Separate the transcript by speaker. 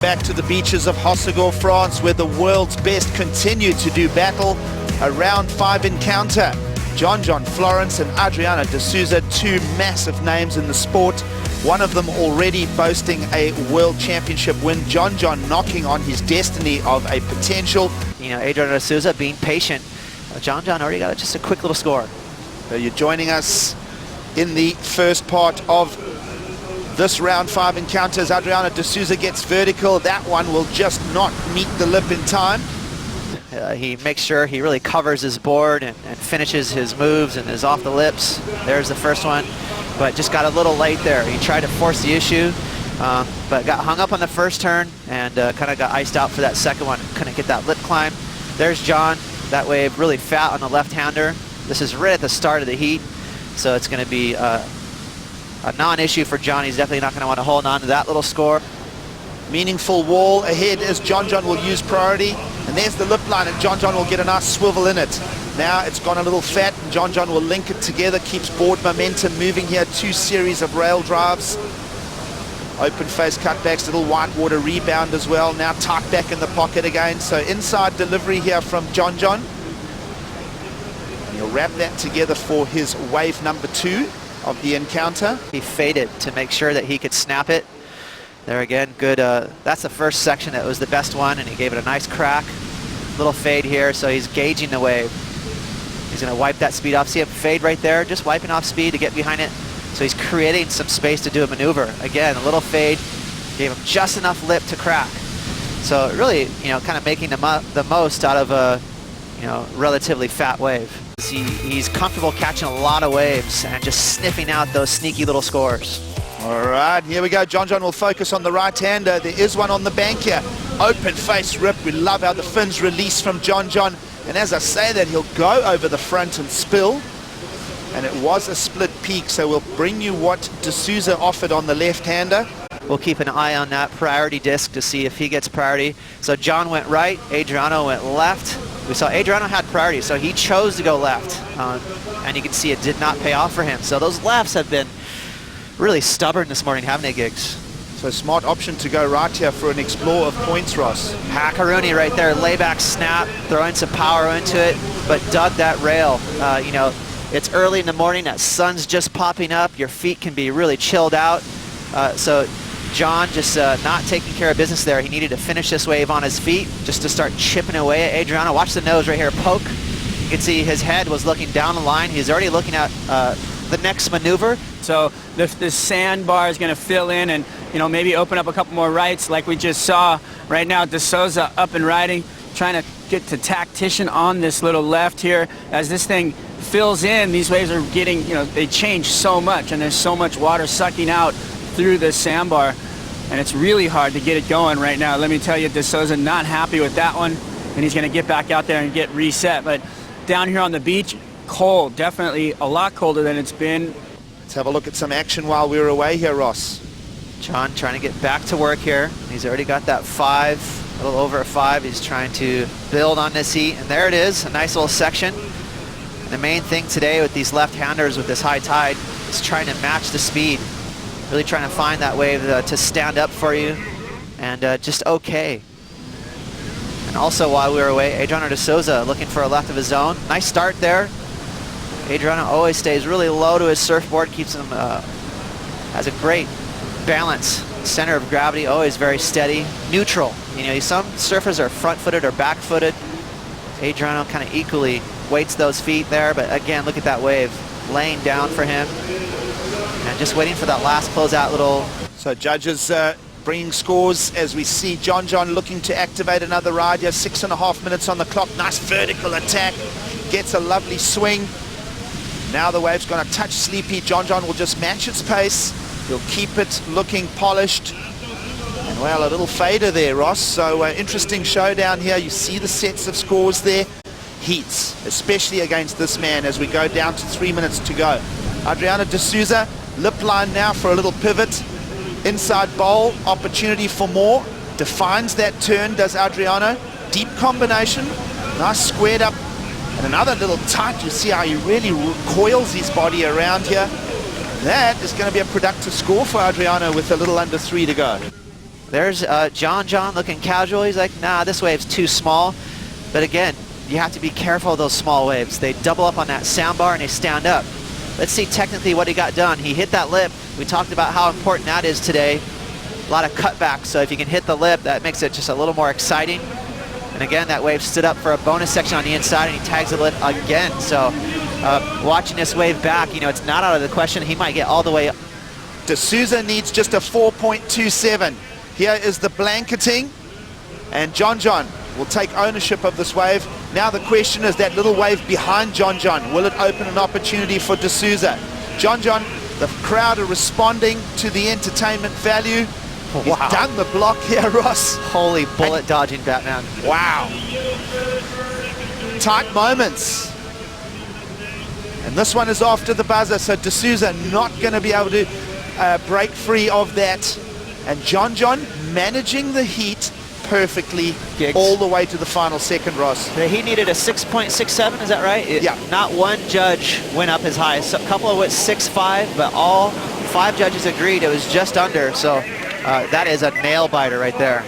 Speaker 1: Back to the beaches of Hossegor, France, where the world's best continue to do battle. A round 5 encounter. John Florence and Adriano de Souza, two massive names in the sport. One of them already boasting a world championship win. John knocking on his destiny of a potential.
Speaker 2: You know, Adriano de Souza being patient. John already got just a quick little score.
Speaker 1: So you're joining us in the first part of this round 5 encounter as Adriano de Souza gets vertical. That one will just not meet the lip in time.
Speaker 2: He makes sure he really covers his board and finishes his moves and is off the lips. There's the first one, but just got a little late there. He tried to force the issue, but got hung up on the first turn and kind of got iced out for that second one. Couldn't get that lip climb. There's John, that wave really fat on the left-hander. This is right at the start of the heat, so it's going to be a non-issue for John. He's definitely not going to want to hold on to that little score.
Speaker 1: Meaningful wall ahead as John will use priority. And there's the lip line, and John will get a nice swivel in it. Now it's gone a little fat, and John will link it together, keeps board momentum moving here. 2 series of rail drives. Open face cutbacks, little whitewater rebound as well. Now tight back in the pocket again. So inside delivery here from John. He'll wrap that together for his wave number 2 of the encounter.
Speaker 2: He faded to make sure that he could snap it. There again, good. That's the first section that was the best one, and he gave it a nice crack. Little fade here, so he's gauging the wave. He's going to wipe that speed off. See him fade right there, just wiping off speed to get behind it. So he's creating some space to do a maneuver. Again, a little fade, gave him just enough lip to crack. So really, you know, kind of making the most out of a, you know, relatively fat wave. He's comfortable catching a lot of waves and just sniffing out those sneaky little scores.
Speaker 1: All right, here we go. John will focus on the right-hander. There is one on the bank here. Open face rip. We love how the fins release from John. And as I say that, he'll go over the front and spill. And it was a split peak, so we'll bring you what de Souza offered on the left-hander.
Speaker 2: We'll keep an eye on that priority disc to see if he gets priority. So John went right, Adriano went left. We saw Adriano had priority, so he chose to go left. And you can see it did not pay off for him. So those lefts have been really stubborn this morning, haven't they, Giggs?
Speaker 1: So smart option to go right here for an explore of points, Ross.
Speaker 2: Hackaroonie right there, layback snap, throwing some power into it, but dug that rail. You know, it's early in the morning, that sun's just popping up, your feet can be really chilled out. So John just not taking care of business there. He needed to finish this wave on his feet just to start chipping away at Adriano. Watch the nose right here, poke. You can see his head was looking down the line. He's already looking at the next maneuver.
Speaker 3: So the sandbar is going to fill in and, you know, maybe open up a couple more rights like we just saw. Right now, de Souza up and riding, trying to get to tactician on this little left here. As this thing fills in, these waves are getting, you know, they change so much, and there's so much water sucking out through this sandbar, and it's really hard to get it going right now. Let me tell you, de Souza not happy with that one, and he's going to get back out there and get reset. But down here on the beach, cold, definitely a lot colder than it's been.
Speaker 1: Let's have a look at some action while we were away here, Ross.
Speaker 2: John trying to get back to work here. He's already got that 5, a little over a 5. He's trying to build on this heat, and there it is, a nice little section. And the main thing today with these left-handers with this high tide is trying to match the speed. Really trying to find that wave to stand up for you, and just okay. And also while we were away, Adriano de Souza looking for a left of his own. Nice start there. Adriano always stays really low to his surfboard, keeps him, has a great balance. Center of gravity, always very steady. Neutral. You know, some surfers are front-footed or back-footed. Adriano kind of equally weights those feet there, but again, look at that wave laying down for him. And just waiting for that last closeout little.
Speaker 1: So judges bringing scores as we see John looking to activate another ride here. 6.5 minutes on the clock. Nice vertical attack. Gets a lovely swing. Now the wave's going to touch sleepy. John will just match its pace. He'll keep it looking polished. And well, a little fader there, Ross. So interesting showdown here. You see the sets of scores there. Heats, especially against this man as we go down to 3 minutes to go. Adriano de Souza, lip line now for a little pivot. Inside bowl, opportunity for more. Defines that turn, does Adriano. Deep combination. Nice squared up. And another little tight. You see how he really coils his body around here. That is going to be a productive score for Adriano with a little under 3 to go.
Speaker 2: There's John looking casual. He's like, nah, this wave's too small. But again, you have to be careful of those small waves. They double up on that sandbar and they stand up. Let's see technically what he got done. He hit that lip. We talked about how important that is today. A lot of cutbacks, so if you can hit the lip, that makes it just a little more exciting. And again, that wave stood up for a bonus section on the inside, and he tags the lip again. So watching this wave back, you know, it's not out of the question. He might get all the way up.
Speaker 1: De Souza needs just a 4.27. Here is the blanketing, and John will take ownership of this wave. Now the question is that little wave behind John. Will it open an opportunity for De Souza? John, the crowd are responding to the entertainment value. He's done the block here, Ross.
Speaker 2: Holy bullet dodging Batman.
Speaker 1: Wow. Tight moments. And this one is after the buzzer, so De Souza not going to be able to break free of that. And John managing the heat perfectly all the way to the final second, Ross.
Speaker 2: He needed a 6.67, is that right?
Speaker 1: Yeah.
Speaker 2: Not one judge went up as high. So a couple of went 6.5, but all 5 judges agreed it was just under. So that is a nail biter right there.